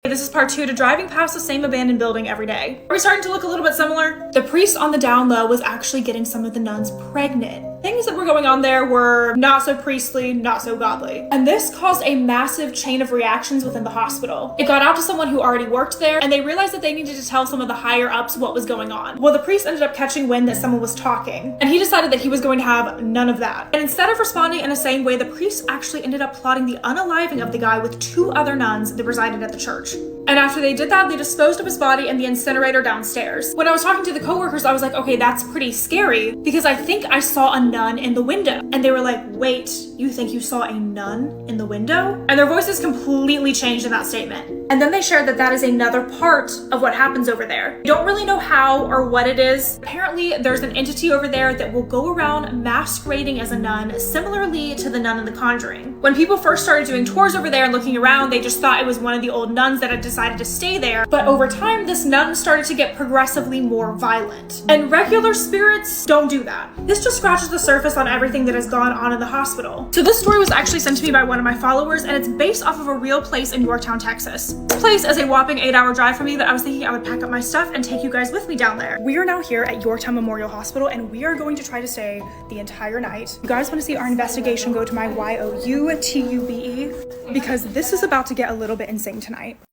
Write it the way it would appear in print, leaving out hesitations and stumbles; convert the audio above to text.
This is part 2 to driving past the same abandoned building every day. Are we starting to look a little bit similar? The priest on the down low was actually getting some of the nuns pregnant. Things that were going on there were not so priestly, not so godly. And this caused a massive chain of reactions within the hospital. It got out to someone who already worked there, and they realized that they needed to tell some of the higher ups what was going on. Well, the priest ended up catching wind that someone was talking, and he decided that he was going to have none of that. And instead of responding in the same way, the priest actually ended up plotting the unaliving of the guy with 2 other nuns that resided at the church. And after they did that, they disposed of his body in the incinerator downstairs. When I was talking to the coworkers, I was like, okay, that's pretty scary because I think I saw a nun in the window. And they were like, wait, you think you saw a nun in the window? And their voices completely changed in that statement. And then they shared that that is another part of what happens over there. We don't really know how or what it is. Apparently, there's an entity over there that will go around masquerading as a nun, similarly to the nun in The Conjuring. When people first started doing tours over there and looking around, they just thought it was one of the old nuns that had decided to stay there. But over time, this nun started to get progressively more violent. And regular spirits don't do that. This just scratches the surface on everything that has gone on in the hospital. So this story was actually sent to me by one of my followers, and it's based off of a real place in Yorktown, Texas. This place is a whopping 8-hour drive for me that I was thinking I would pack up my stuff and take you guys with me down there. We are now here at Yorktown Memorial Hospital, and we are going to try to stay the entire night. You guys want to see our investigation, go to my YOUTUBE, because this is about to get a little bit insane tonight.